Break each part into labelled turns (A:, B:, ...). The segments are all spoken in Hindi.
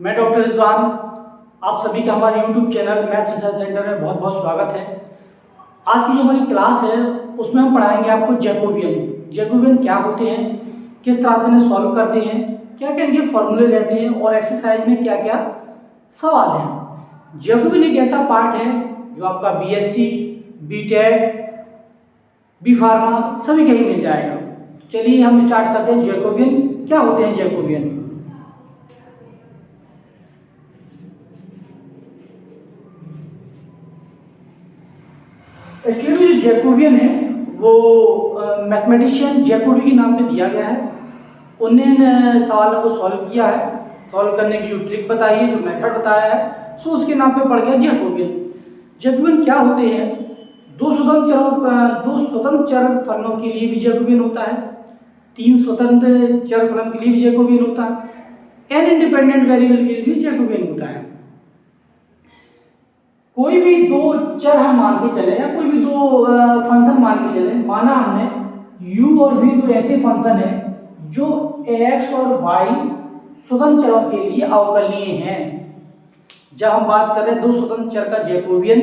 A: मैं डॉक्टर रिजवान, आप सभी का हमारे YouTube channel math research centre में बहुत बहुत स्वागत है। आज की जो हमारी क्लास है उसमें हम पढ़ाएंगे आपको जैकोबियन। जैकोबियन क्या होते हैं, किस तरह से इन्हें सॉल्व करते हैं, क्या क्या इनके फॉर्मूले रहते हैं और एक्सरसाइज में क्या क्या सवाल हैं। जैकोबियन एक ऐसा पार्ट है जो आपका बीएससी, बीटेक, बी फार्मा सभी कहीं मिल जाएगा। चलिए हम स्टार्ट करते हैं। जैकोबियन क्या होते हैं। जैकोबियन एक्चुअली जो जैकोबियन है वो मैथमेटिशियन जैकोबी के नाम पे दिया गया है। उन्होंने सवालों को सॉल्व किया है, सॉल्व करने की जो ट्रिक बताई है, जो मेथड बताया है, सो उसके नाम पे पड़ गया जैकोबियन। जैकोबियन क्या होते हैं, दो स्वतंत्र चर फलनों के लिए भी जैकोबियन होता है, तीन स्वतंत्र चर फलन के लिए भी जैकोबियन होता है, एन इंडिपेंडेंट वेरिएबल के लिए भी जैकोबियन होता है। कोई भी दो चर हम मान के चले या कोई भी दो फंक्शन मान के चले, माना हमने u और v दो ऐसे फंक्शन है जो x और y स्वतंत्र चरों के लिए अवकलनीय हैं। जब हम बात कर रहे हैं दो स्वतंत्र चर का जैकोबियन,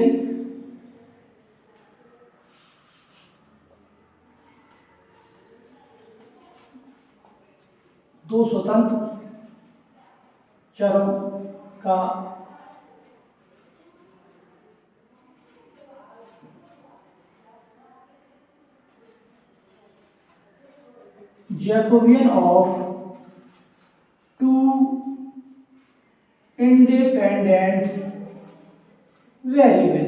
A: दो स्वतंत्र चरों का Jacobian of two independent variable.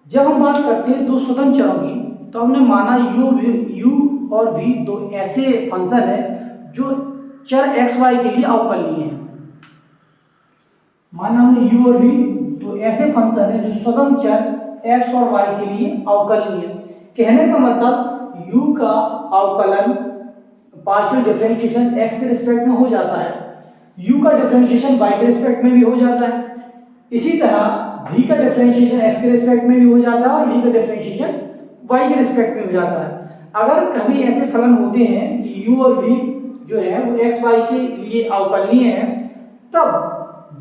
A: जब हम बात करते हैं दो स्वतंत्र चरों की, तो हमने माना u और v दो ऐसे फंक्शन है जो चर x y के लिए अवकलनीय है। माना हमने u और v दो ऐसे फंक्शन है जो स्वतंत्र चर x और y के लिए अवकलनीय है। कहने का मतलब u का अवकलन पार्शियल डिफरेंशिएशन x के रिस्पेक्ट में हो जाता है, u का डिफरेंशिएशन y के रिस्पेक्ट में भी हो जाता है, इसी तरह v का डिफरेंशिएशन x के रिस्पेक्ट में भी हो जाता है और v का डिफरेंशिएशन y के रिस्पेक्ट में हो जाता है। अगर कभी ऐसे फलन होते हैं कि u और v जो है वो x y के लिए अवकलनीय है, तब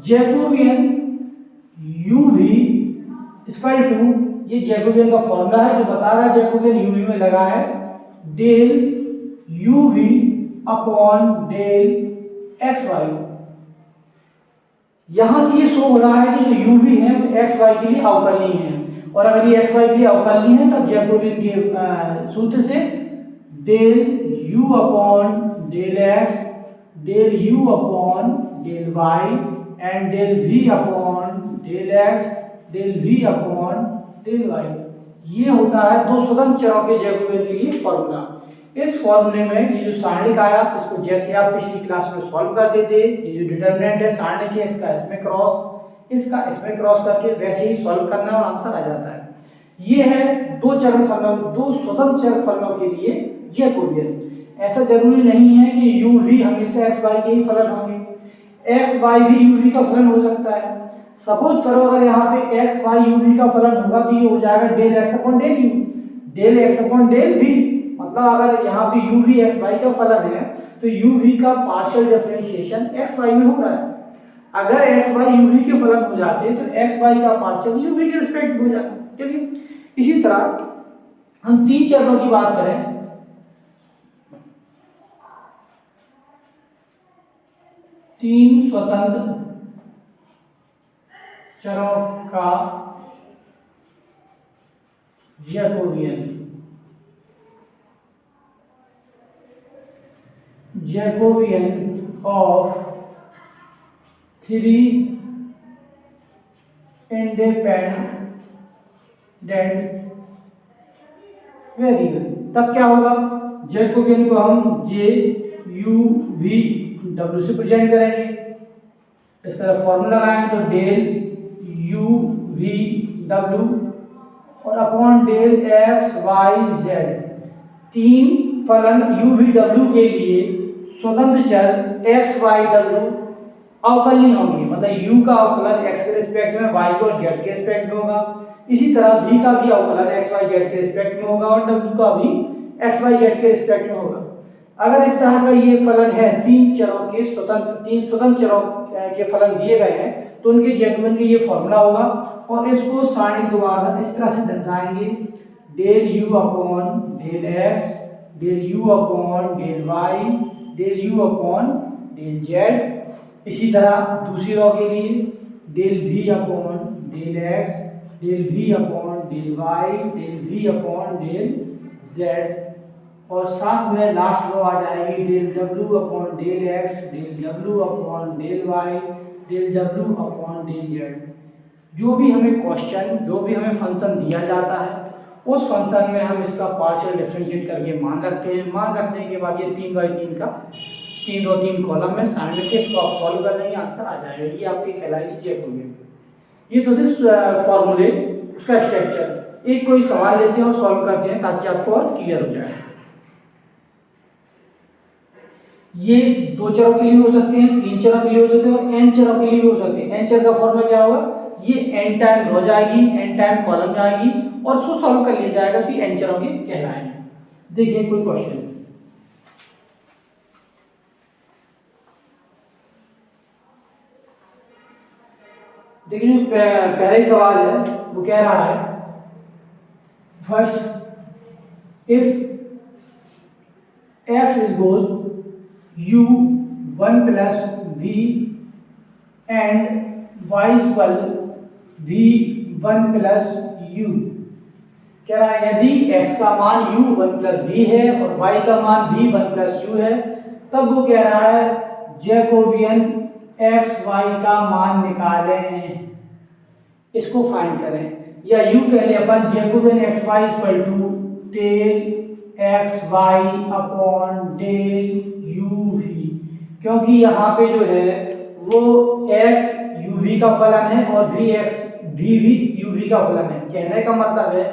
A: जैकोबियन uv इक्वल टू, ये जैकोबियन का फॉर्मूला है जो बता रहा है जैकोबियन uv में लगा है del uv upon del xy। यहां से ये शो हो रहा है कि जो uv है वो xy के लिए अवकलनीय है, और अगर ये xy के लिए अवकलनीय है तब जैकोबियन के सूत्र से del u upon del x, del u upon del y and del v upon del x, del v upon del y, ये होता है दो स्वतंत्र चरों के जैकोबियन के लिए फॉर्मूला। इस फॉर्मूले में ये जो सारणिक आया, इसको जैसे आप पिछली क्लास में सॉल्व कर देते, ये जो डिटरमिनेंट है सारणिक है, इसका इसमें क्रॉस, इसका इसमें क्रॉस करके वैसे ही सॉल्व करना और आंसर आ जाता है। ये है दो चर फलनों, दो स्वतंत्र चर फलनों के लिए जैकोबियन। ऐसा जरूरी नहीं है कि u v हमेशा x y के ही फलन होंगे, x y भी u v का फलन हो सकता है। सपोज करो अगर यहाँ पे x y u v का फलन होगा तो ये हो जाएगा del x upon del u, del x upon del v। मतलब अगर यहाँ पे u v x y का फलन है तो u v का पार्शियल डिफरेंशिएशन x y में हो रहा है। अगर x y u v के फलन हो जाते तो x y का पार्शियल u v के रिस्पेक्ट हो जाता। चलिए इसी तरह हम तीन चरों की बात करें, तीन स्वतंत्र चरों का Jacobian. Jacobian of three independent variable. तब क्या होगा, जैकोबियन को हम जे यू वी डब्ल्यू से प्रेजेंट करेंगे। इसका फॉर्मूला लगाएंगे तो डेल यू वी डब्ल्यू और upon del x Y Z. तीन फलन यू वी डब्ल्यू के लिए स्वतंत्र चर एक्स वाई डब्ल्यू अवकलनीय होंगे, मतलब u का अवकलन x के रिस्पेक्ट में y और z के रिस्पेक्ट में होगा, इसी तरह v का भी अवकलन x y z के रिस्पेक्ट में होगा और w का भी x y z के रिस्पेक्ट में होगा। अगर इस तरह का ये फलन है, तीन स्वतंत्र चरों के फलन दिए गए हैं, तो उनके जैकोबियन के ये फॉर्मूला होगा और इसको सारणी द्वारा इस तरह से दर्शाएंगे, del U upon del X, del U upon del Y, del U upon del Z. इसी तरह दूसरी रो के लिए del V upon del X, del V upon del Y, del V upon del Z, और साथ में लास्ट रो आ जाएगी del W upon del X, del W upon del Y, del W upon del Z. जो भी हमें क्वेश्चन, जो भी हमें फंक्शन दिया जाता है, उस फंक्शन में हम इसका पार्शियल डिफरेंशिएट करके मान रखते हैं। मान रखने के बाद ये 3/3 का 3 रो 3 कॉलम में साइन के इसको आप सॉल्व कर लेंगे, आंसर आ जाएगा। ये आपकी कहलाएगी जैकोबियन। ये तो थे फॉर्मूले, उसका स्ट्रक्चर। एक कोई सवाल लेते हैं और सॉल्व करते हैं ताकि आपको और क्लियर हो जाए। ये 2 चरों के लिए भी हो सकते हैं, 3 चरों के लिए हो सकते हैं और n चरों के लिए भी हो सकते हैं। n चर का फॉर्मूला क्या होगा, ये n टाइम रो जाएगी, n टाइम कॉलम जाएगी और उसको सॉल्व कर लिया जाएगा, फिर n चरों के कहलाएंगे। देखिए कोई क्वेश्चन, देखिए जो पहला ही सवाल है वो कह रहा है, first if x is goes u 1 plus v and y is equal v 1 plus u। कह रहा है यदि x का मान u 1 plus v है और y का मान v 1 plus u है, तब वो कह रहा है जैकोबियन x y का मान निकालें, इसको फाइंड करें। या यू कह लें अपन, Jacobian x y equal to del x y upon del you v, क्योंकि यहाँ पे जो है वो x यू वी का फलन है और v x v भी यू वी का फलन है। कहने का मतलब है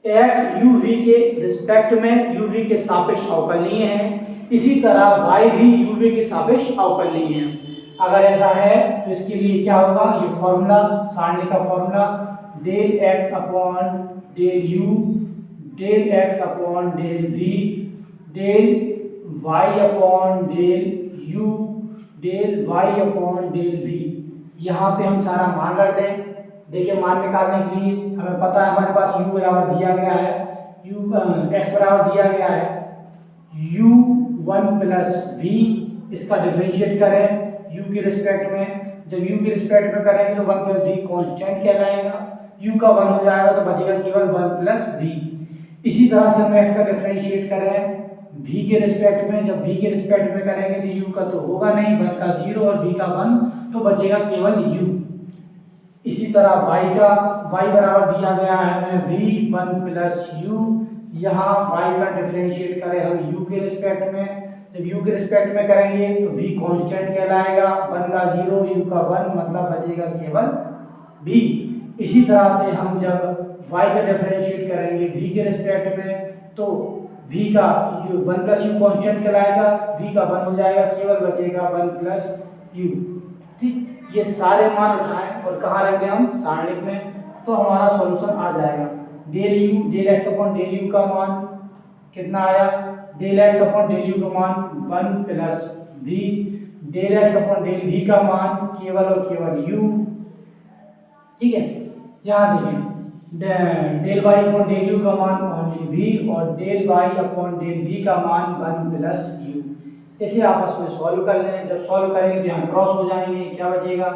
A: x यू वी के रिस्पेक्ट में यू वी के सापेक्ष अवकलनीय है, इसी तरह y भी यू वी के सापेक्ष अवकलनीय है। अगर ऐसा है तो इसके लिए क्या होगा, ये फॉर्मूला, सारणी का formula, del x upon del u, del x upon del v, del y upon del u, del y upon del v। यहाँ पे हम सारा मान रख दें। देखिए मान निकालने के लिए हमें पता है हमारे पास u बराबर दिया गया है, x बराबर दिया गया है u 1 प्लस v, इसका डिफरेंशिएट करें u के रिस्पेक्ट में। जब u के रिस्पेक्ट में करेंगे तो 1 प्लस v कॉन्स्टेंट कहलाएगा, u का 1 हो जाएगा तो बचेगा केवल 1 प्लस v। इसी तरह से हम x का डिफरेंशिएट करें v के रिस्पेक्ट में, जब v के रिस्पेक्ट में करेंगे तो u का तो होगा नहीं, 1 का 0 और v का 1, तो बचेगा केवल u। इसी तरह y बराबर दिया गया है v 1 प्लस u, यहाँ y का डिफरेंशिएट करें हम u के रिस्पेक्ट में, जब u के रिस्पेक्ट में करेंगे तो v कांस्टेंट कहलाएगा, 1 का 0 u का 1, मतलब बचेगा केवल v। इसी तरह से हम जब y का डिफरेंशिएट करेंगे v के रिस्पेक्ट में तो v का 1 प्लस u कांस्टेंट कहलाएगा, v का 1 हो जाएगा, केवल बचेगा 1 प्लस u। ठीक, ये सारे मान उठाएं और कहाँ रख दें हम, सारणी में, तो हमारा सॉल्यूशन आ जाएगा। Del X upon del U का मान कितना आया, del X upon del U का मान 1 plus v, del X upon del v का मान केवल और केवल u। ठीक है, यहाँ देखें del y upon del u का मान v और del y upon del v का मान 1 प्लस u। इसे आपस में सॉल्व कर लें, जब सॉल्व करेंगे तो यहाँ क्रॉस हो जाएंगे, क्या बचेगा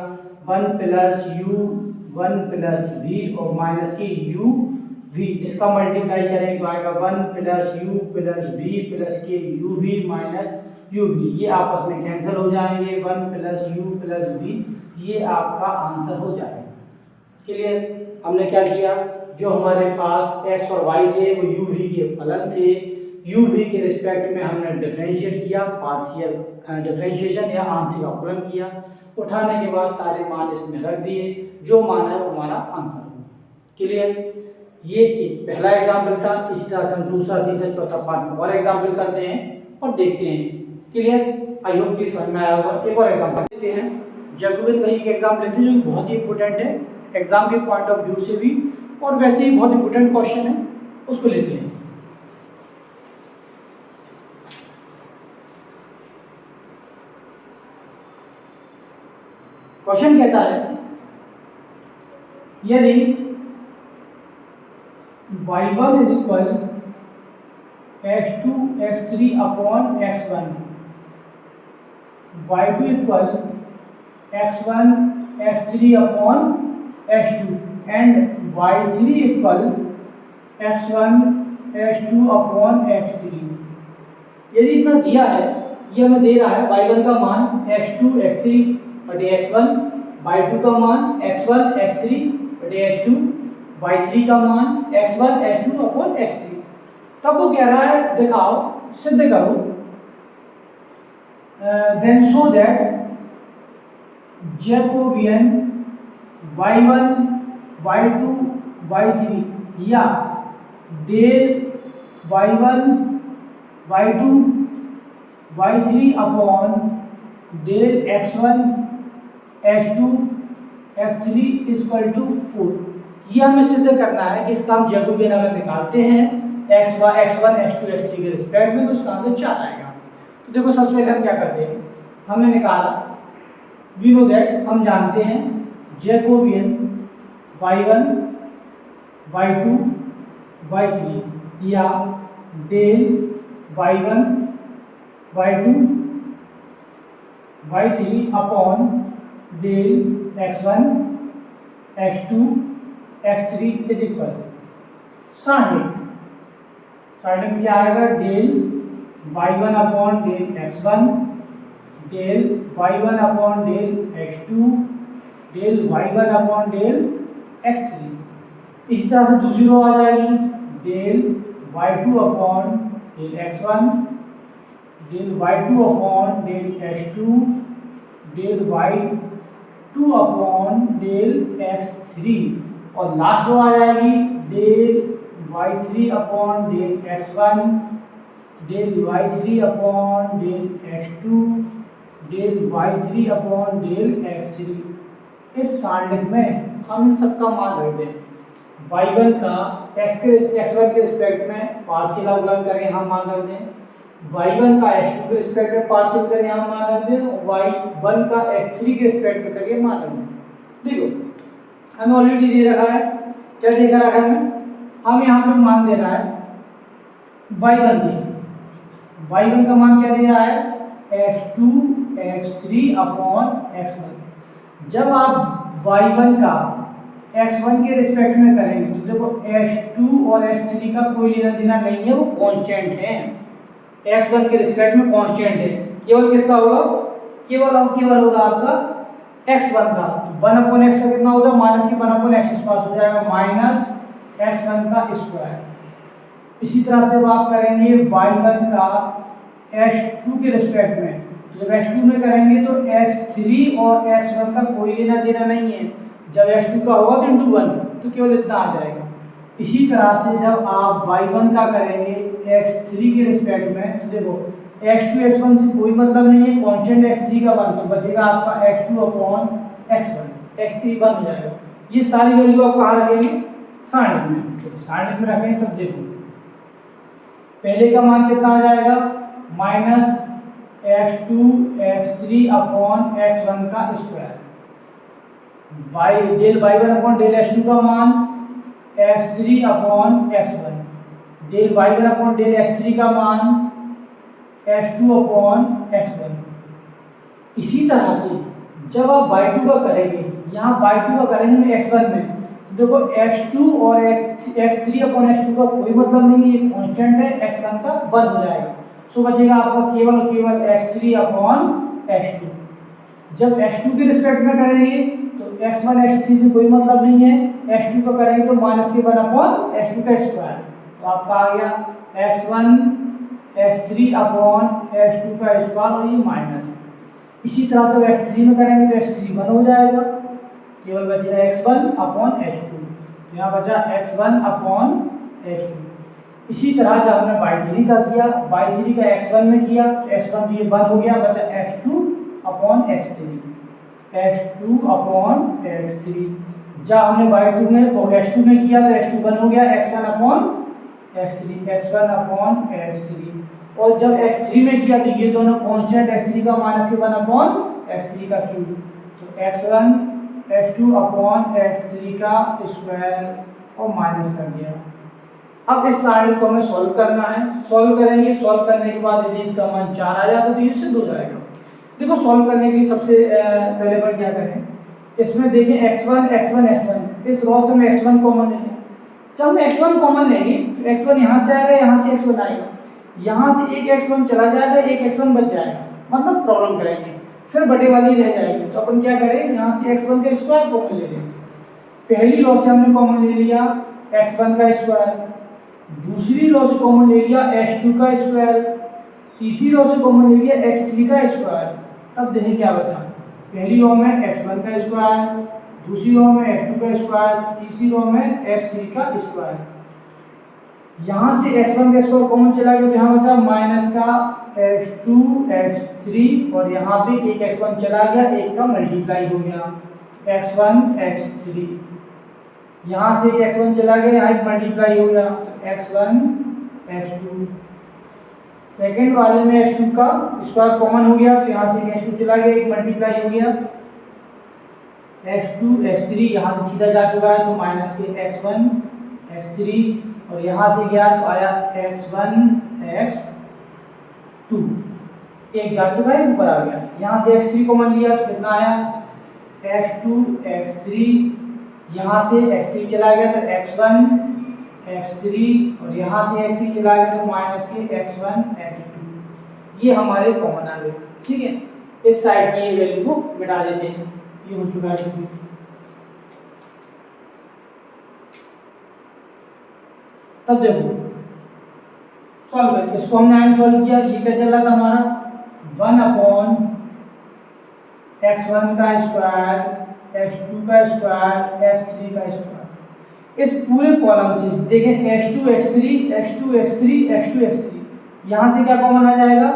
A: 1 प्लस u 1 प्लस v और माइनस की u v, इसका मल्टीप्लाई करेंगे तो आएगा 1 plus u plus v plus के u v minus u v, ये आपस में कैंसिल हो जाएंगे, 1 प्लस u प्लस v, ये आपका आंसर हो जाएगा। क्लियर, हमने क्या किया, जो हमारे पास x और y थे वो u v के फलन थे, u v के रिस्पेक्ट में हमने डिफरेंशिएट किया, पार्शियल डिफरेंशिएशन या आंशिक अवकलन किया, उठाने के बाद सारे मान इसमें रख दिए, जो मान है वो हमारा आंसर होगा। क्लियर, ये एक पहला एग्जाम्पल था। इसी तरह से हम दूसरा, तीसरा, चौथा, पांचवा और एग्जाम्पल करते हैं और देखते हैं। क्लियर, आई होप कि समझ में आया होगा। एक और एग्जाम्पल लेते हैं, जैकोबियन का एक एग्जाम्पल लेते हैं जो बहुत ही इंपॉर्टेंट है एग्जाम के पॉइंट ऑफ व्यू से भी, और वैसे ही बहुत इंपॉर्टेंट क्वेश्चन है, उसको लेते हैं। क्वेश्चन कहता है यदि y1 is equal x2 x3 upon x1, y2 equal x1 x3 upon x2 and y3 equal x1 x2 upon x3। यदि इतना दिया है, ये हमें दे रहा है y1 का मान x2 x3 बटे x1, y2 का मान x1 x3 बटे x2, y3 का मान x1 x2 अपॉन x3। तब वो कह रहा है दिखाओ, सिद्ध करो, then show that Jacobian y1 y2 y3 या del y1 y2 y3 upon del x1 x2 x3 equal to 4। ये हमें सिद्ध करना है कि इसका हम जैकोबियन अगर निकालते हैं x1 x2 x3 के रिस्पेक्ट में तो उसका आंसर 4 आएगा। तो देखो सबसे पहले हम क्या करते हैं, हमने निकाला, वी नो दैट, हम जानते हैं जैकोबियन y1 y2 y3 या del y1 y2 y3 upon del x1 x2 x3 is equal सारणिक में क्या आएगा, del y1 upon del x1 del y1 upon del x2 del y1 upon del x3। इसी तरह से दूसरी रो आ जाएगी, del y2 upon del x1 del y2 upon del x2 del y2 upon del x3 और लास्ट रो आ जाएगी del y3 upon del x1 del y3 upon del x2 del y3 upon del x3। इस सारणिक में हम इन सबका मान रख दें, y1 का x1 के रिस्पेक्ट में पार्शियल अवकलन करें, हम मान रख दें, y1 का x2 के रिस्पेक्ट में पार्शियल करें, हम मान रख दें, y1 का x3 के रिस्पेक्ट में करिए, मान रख दें। देखो हमें ऑलरेडी दे रखा है, क्या दे रखा है हम यहाँ पे मान दे रहा है y1 का मान क्या दे रहा है, x2 x3 अपॉन x1। जब आप y1 का x1 के रिस्पेक्ट में करेंगे तो देखो x2 और x3 का कोई लेना देना नहीं है, वो कांस्टेंट है, x1 के रिस्पेक्ट में कांस्टेंट है। केवल किसका होगा, केवल होगा आपका x1 का, 1/x का कितना होता है, माइनस की 1/x पास हो जाएगा, माइनस x1 का स्क्वायर। इसी तरह से आप करेंगे y1 का x2 के रिस्पेक्ट में, तो जब x2 में करेंगे तो x3 और x1 का कोई लेना देना नहीं है, जब x2 का होगा तो इंटू 1 तो केवल इतना आ जाएगा। इसी तरह से जब आप y1 का करेंगे x3 के रिस्पेक्ट में तो देखो x2 x1 से कोई मतलब नहीं है, कांस्टेंट x3 का 1 तो बचेगा आपका x2 अपॉन x1, x3 1 हो जाएगा। ये सारी वैल्यू आप कहाँ रखेंगे, सारणिक में, तो सारणिक में रखें तब देखो पहले का मान कितना आ जाएगा, minus x2 x3 upon x1 का square, del y1 upon del x2 का मान x3 upon x1, del y1 upon del x3 का मान x2 अपॉन x1। इसी तरह से जब आप y2 का करेंगे, यहाँ y2 का करेंगे x1 में, देखो x2 और x3 अपॉन x2 का कोई मतलब नहीं है, ये कांस्टेंट है, x1 का 1 हो जाएगा, सो बचेगा आपका केवल x3 अपॉन x2। जब x2 के रिस्पेक्ट में करेंगे तो x1 x3 से कोई मतलब नहीं है, x2 का करेंगे तो माइनस के 1 अपॉन x2 का स्क्वायर, तो आपका आ गया x1 x3 अपॉन x2 का स्क्वायर और ये माइनस। इसी तरह से x3 में करेंगे तो x3 1 हो जाएगा, केवल बचेगा x1 अपॉन x2, यहाँ बचा x1 अपॉन x2। इसी तरह जब हमने y3 का किया, y3 का x1 में किया तो x1 तो ये 1 हो गया, बचा x2 upon x3, x2 upon x3। जब हमने y2 में तो x2 में किया तो x2 1 हो गया, x1 upon x3, x1 upon x3। और जब x3 में किया तो ये दोनों कांस्टेंट x3 का माइनस के 1 अपॉन x3 का क्यूब, तो x1 x2 अपॉन x3 का स्क्वायर और माइनस कर दिया। अब इस साइड को हमें सॉल्व करना है, सॉल्व करेंगे। सॉल्व करने के बाद यदि इसका मान 4 आ जाता तो इससे 2 जाएगा। देखो सॉल्व करने के लिए सबसे पहले पर क्या करें, इसमें देखें x1 इस रो से मैं x1 कॉमन लेंगे। जब हम x1 कॉमन लेंगे तो x1 यहाँ से आएगा, यहाँ से x1 आएगा, यहाँ से एक x1 चला जाएगा, एक x1 बच जाएगा, मतलब प्रॉब्लम करेंगे, फिर बटे वाली रह जाएगी। तो अपन क्या करें, यहाँ से x1 का स्क्वायर कॉमन ले लें। पहली रो से हमने कॉमन ले लिया x1 का स्क्वायर, दूसरी रो से कॉमन ले लिया x2 का स्क्वायर, तीसरी रो से कॉमन ले लिया x3 का स्क्वायर। तब देखें क्या बचा, पहली रो में x1 का स्क्वायर, दूसरी रो में x2 का स्क्वायर, तीसरी रो में x3 का स्क्वायर। यहाँ से x1 का स्क्वायर कॉमन चला गया तो यहाँ बचा माइनस का x2 x3 और यहाँ पे एक x1 चला गया, एक का मल्टीप्लाई हो गया x1 x3। यहाँ से एक x1 चला गया, यहाँ एक मल्टीप्लाई हो गया x1 x2। सेकेंड वाले में x2 का स्क्वायर कॉमन हो गया तो यहाँ से एक x2 चला गया, एक मल्टीप्लाई हो गया x2 x3। यहाँ से सीधा जा चुका है तो माइनस के x1 x3 और यहाँ से गया तो आया x1 x2, एक जा चुका है ऊपर आ गया। यहाँ से x3 कॉमन लिया तो कितना आया x2 x3, यहाँ से x3 चला गया तो x1 x3 और यहाँ से x3 चला गया तो माइनस के x1 x2। ये हमारे कॉमन आ गए। ठीक है, इस साइड की वैल्यू को मिटा देते हैं, ये हो चुका है। तब देखो सॉल्व करके इसको हमने आगे सॉल्व किया। ये क्या चल रहा था हमारा 1 अपॉन x1 का स्क्वायर, x2 का स्क्वायर, x3 का स्क्वायर। इस पूरे कॉलम से देखें x2 x3 x2 x3 x2 x3, यहाँ से क्या कॉमन आ जाएगा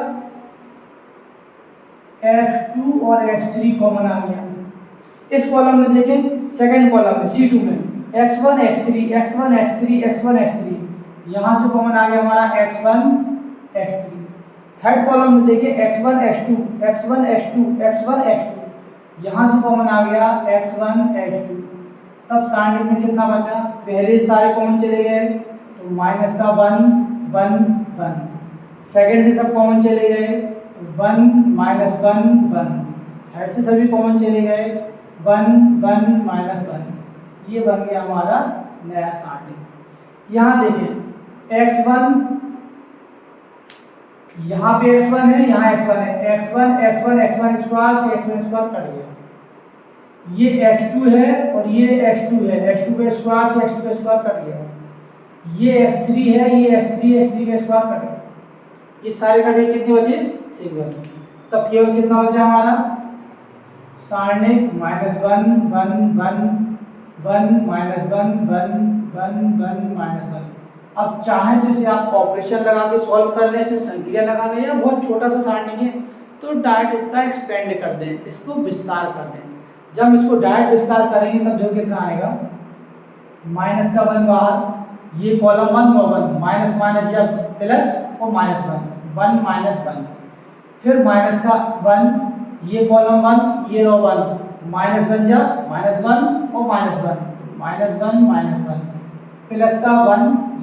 A: x2 और x3 कॉमन आ गया। इस कॉलम में देखें सेकंड कॉलम में C2 में x1 x3 x1 x3 x1 x3, यहाँ से कॉमन आ गया हमारा x1 x3। थर्ड कॉलम में देखें x1 x2 x1 x2 x1 x2, यहाँ से कॉमन आ गया x1 x2। तब साइड में कितना बचा, पहले सारे कॉमन चले गए तो माइनस का 1 1 1, सेकंड से सब कॉमन चले गए तो 1 माइनस 1 1, थर्ड से सभी कॉमन चले गए 1 1 माइनस 1। ये बन गया हमारा नया साइड। यहाँ देखें x1, यहाँ पे x1 है, यहाँ x1 है, x1 स्क्वायर से x1 स्क्वायर कट गया। ये x2 है और ये x2 है, x2 का स्क्वायर से x2 का स्क्वायर कट गया। ये x3 है, ये x3 का स्क्वायर कट गया। ये सारे कटे, कितने बचे सिंगल। तब केवल कितना बचा हमारा सारणिक -1 1 1 1 -1 1 1 1 -1। अब चाहे तो इसे आप ऑपरेशन लगा के सॉल्व कर लें, इसमें संक्रिया लगा दें, या बहुत छोटा सा सारणिक है तो डायरेक्ट इसका एक्सपेंड कर दें, इसको विस्तार कर दें। जब इसको डायरेक्ट विस्तार करेंगे तब जो कितना आएगा माइनस का 1 बाहर, ये कॉलम 1 और 1 माइनस माइनस जब प्लस और -1 1 -1, फिर माइनस का 1, ये कॉलम 1 ये रो 1 -1 जब -1 और -1 -1 प्लस का 1,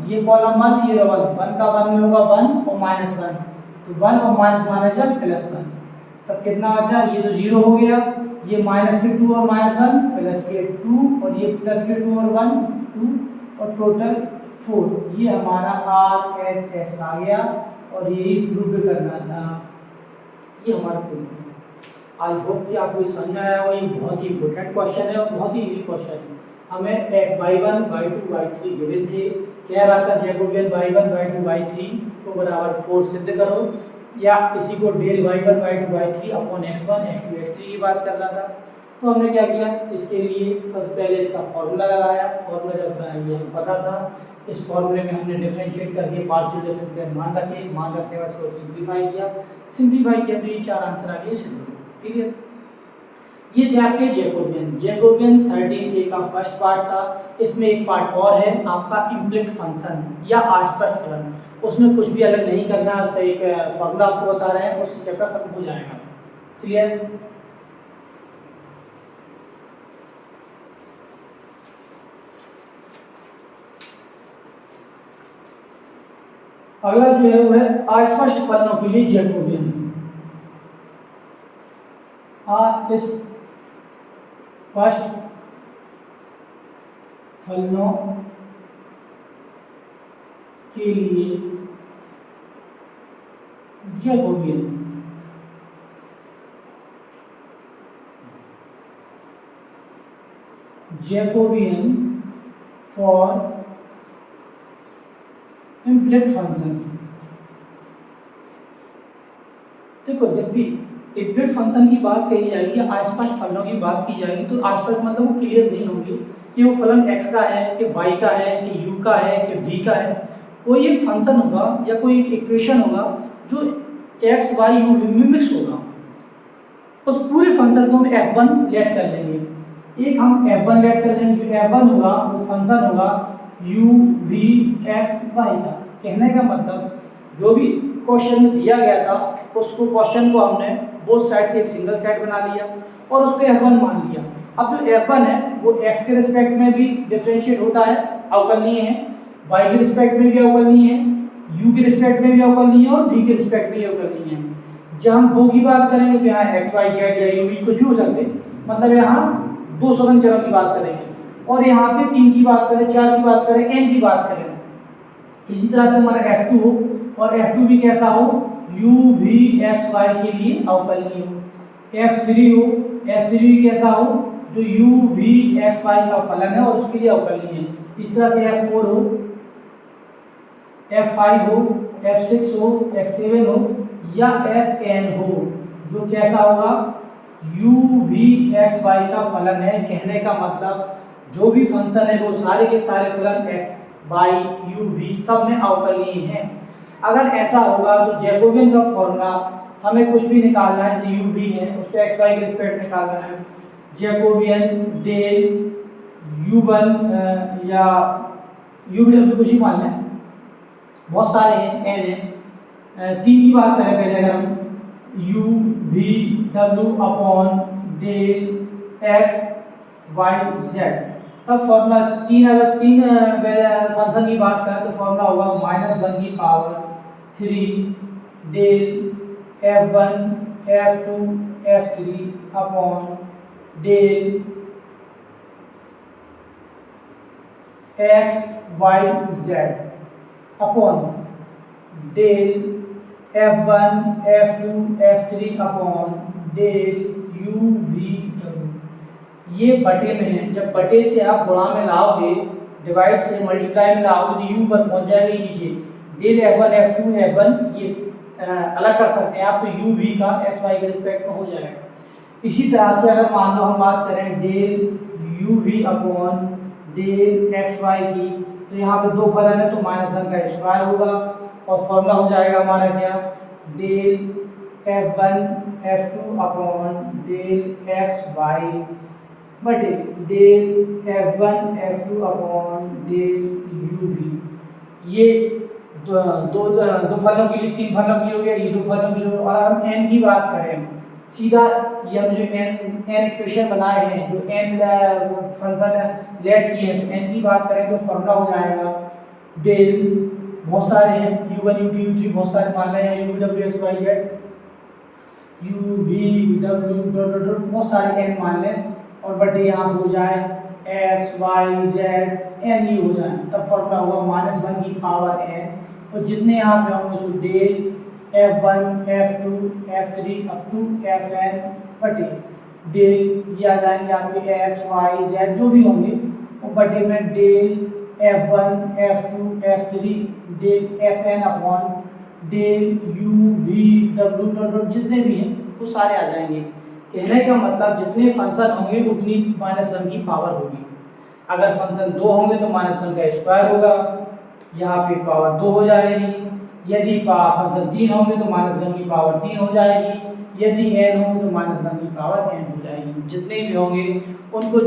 A: ये कॉलम 1 ये रो 1 का 1 में होगा 1 और -1 तो 1 और माइनस जब +1। तब कितना बचा, ये तो 0 हो गया, ये माइनस के 2 और -1 प्लस के 2 और ये प्लस के 2 और 1 2 और टोटल 4। ये हमारा RHS आ गया और यही प्रूव करना था। ये हमारा प्रूफ। आई होप कि आपको समझ में आया हो। ये बहुत ही इंपॉर्टेंट क्वेश्चन है और बहुत ही इजी क्वेश्चन है। हमें y1 y2 y3 गिवन थे, कह रहा था जैकोबियन y1 y2 y3 को बराबर 4 सिद्ध करो, या इसी को del y1 y2 y3 upon x1 x2 x3 की बात कर रहा था। तो हमने क्या किया, इसके लिए सबसे पहले इसका फॉर्मूला लगाया। फॉर्मूला जब बनाया ये हमें पता था, इस फॉर्मूले में हमने डिफरेंशिएट करके पार्शियल डिफरेंशिएट मान रखे, मान रखने के बाद इसको सिंप्लीफाई किया तो ये 4 आंसर आ गए सिंपल। ठीक है, ये थे आपके जैकोबियन 13A का फर्स्ट पार्ट था। इसमें एक पार्ट और है आपका इम्प्लिसिट फंक्शन या अस्पष्ट फलन, उसमें कुछ भी अलग नहीं करना है, उसका एक फॉर्मूला आपको बता रहे हैं, उससे चैप्टर खत्म हो जाएगा। क्लियर। अगला जो है वो है अस्पष्ट फलनों के लिए जैकोबियन। अस्पष्ट फलनों के लिए Jacobian. Jacobian for implicit function. देखो जब भी इम्प्लिसिट फंक्शन की बात कही जाएगी, अस्पष्ट फलनों की बात की जाएगी, तो अस्पष्ट मतलब वो क्लियर नहीं होंगे कि वो फलन x का है कि y का है कि u का है कि v का है। कोई एक फंक्शन होगा या कोई एक इक्वेशन होगा जो x y u v में मिक्स होगा, उस पूरे फंक्शन को हम f1 लेट कर लेंगे। एक हम f1 लेट कर लेंगे, जो f1 होगा वो फंक्शन होगा u v x y का। कहने का मतलब जो भी क्वेश्चन दिया गया था उसको क्वेश्चन को हमने बोथ साइड से एक सिंगल सेट बना लिया और उसको f1 मान लिया। अब जो f1 है वो x के रिस्पेक्ट में भी डिफरेंशिएट होता है, अवकलनीय है, y के रिस्पेक्ट में भी अवकलनीय है, u के रिस्पेक्ट में भी अवकलनीय है और v के रिस्पेक्ट में भी अवकलनीय है। जब हम दो की बात करेंगे तो यहाँ x y z या u v कुछ भी हो सकते, मतलब यहाँ दो स्वतंत्र चरों की बात करेंगे। और यहाँ पे 3 की बात करें, 4 की बात करें, n की बात करें, इसी तरह से हमारा f2 हो और f2 भी कैसा हो, u v x y के लिए अवकलनीय हो। f3 हो, f3 भी कैसा हो, जो u v x y का फलन है और उसके लिए अवकलनीय है। इस तरह से f4 हो, f5 हो, f6 हो, f7 हो या fn हो, जो कैसा होगा, u v x y का फलन है। कहने का मतलब जो भी फंक्शन है वो सारे के सारे फलन x y u v सब में अवकलनीय हैं। अगर ऐसा होगा तो जैकोबियन का फॉर्मूला हमें कुछ भी निकालना है, जैसे u v है उसको x y के रिस्पेक्ट निकालना है, जैकोबियन डेल u1 या u v w कुछ ही मानना है, बहुत सारे हैं, n है। 3 की बात करें पहले, अगर हम u v w upon del x y z, तब फॉर्मूला 3, अगर 3 फंक्शन की बात करें तो फॉर्मूला होगा -1 की power 3 del f1 f2 f3 upon del x y z upon del f1 f2 f3 upon del u v w। ये बटे में है, जब बटे से आप गुणा में लाओगे, डिवाइड से मल्टीप्लाई में लाओगे तो u पर पहुंच जाएगा नीचे। डेल f1 f2 f1 ये अलग कर सकते हैं आप, तो u v का x y के रिस्पेक्ट में हो जाएगा। इसी तरह से अगर मान लो हम बात करें del u v upon del x y की, तो यहाँ पे दो फलन है तो -1 का स्क्वायर होगा और फॉर्मूला हो जाएगा हमारा क्या, del f1 f2 upon del x y बटे del f1 f2 upon del u v। ये दो फलनों के लिए, 3 फलनों के लिए हो गया, ये 2 फलनों के लिए। और हम n की बात करें, सीधा ये हम जो n इक्वेशन बनाए हैं, जो n फंक्शन लेट किए हैं, तो n की बात करें तो फॉर्मूला हो जाएगा डेल, बहुत सारे हैं, u1 u2 u3 बहुत सारे मान रहे हैं, u v w x y z u v w बहुत सारे n मान लें और बटे यहाँ हो जाए x y z n ही हो जाए, तब फॉर्मूला होगा -1 की पावर n, और जितने यहाँ पे होंगे so del f1 f2 f3 up to fn बटे डेल ये आ जाएंगे आपके x y z जो भी होंगे, और बटे में del f1 f2 f3 del fn upon del u v w जितने भी हैं वो सारे आ जाएंगे। कहने का मतलब जितने फंक्शन होंगे उतनी -1 की पावर होगी। अगर फंक्शन 2 होंगे तो -1 का स्क्वायर होगा, यहाँ पे पावर 2 हो जाएगी। यदि फंक्शन 3 होंगे तो -1 की पावर 3 हो जाएगी। यदि n होंगे तो -1 की पावर n हो जाएगी। जितने भी होंगे उनको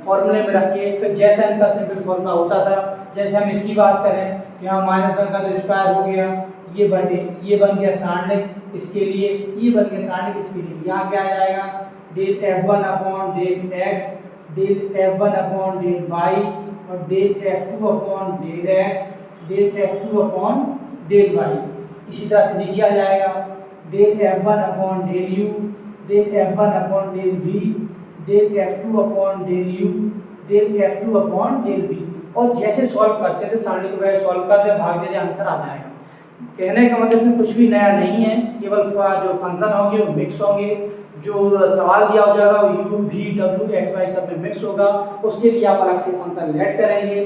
A: फॉर्मूले में रख के, फिर जैसे इनका सिंपल फॉर्मूला होता था, जैसे हम इसकी बात करें, यहाँ -1 का तो स्क्वायर हो गया, ये बटे ये बन गया सारणिक इसके लिए, ये बन गया सारणिक इसके लिए। यहाँ क्या आ जाएगा, del f1 upon del x, del f1 upon del y और del f2 upon del x, del f2 upon del Y. इसी तरह से नीचे आ जाएगा del F1 upon del U, del F1 upon del V, del F2 upon del U, del F2 upon del V. और जैसे सॉल्व करते थे सारणी को वैसे सॉल्व करते भाग देते आंसर आ जाएगा। कहने का मतलब इसमें कुछ भी नया नहीं है, केवल जो फंक्शन होंगे वो मिक्स होंगे, जो सवाल दिया हो जाएगा वो U V W X Y सब में मिक्स होगा, उसके लिए आप अलग से फंक्शन ऐड करेंगे।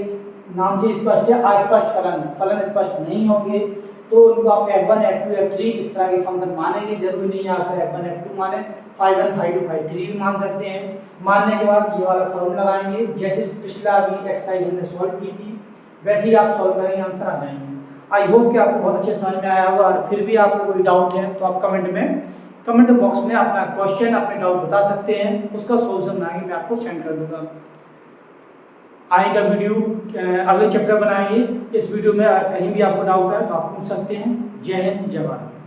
A: नाम से स्पष्ट है, अस्पष्ट फलन स्पष्ट नहीं होंगे तो उनको आप F1 F2 F3 इस तरह के फंक्शन मानेंगे। जरूरी नहीं है आप F1 F2 माने, phi1 phi2 phi3 भी मान सकते हैं। मानने के बाद ये वाला फॉर्मूला लगाएंगे, जैसे पिछला भी एक्सरसाइज हमने सॉल्व की थी वैसे ही आप सॉल्व करेंगे, आंसर आ जाएंगे। आई होप कि आपको बहुत अच्छे समझ में आया होगा। और फिर भी आपको कोई डाउट है तो आप कमेंट बॉक्स में अपना क्वेश्चन अपने डाउट बता सकते हैं, उसका सोल्यूशन बना के मैं आपको सेंड कर दूंगा। आएगा वीडियो अगले चैप्टर बनाएंगे। इस वीडियो में कहीं भी आपको डाउट है तो आप पूछ सकते हैं। जय हिंद, जय भारत।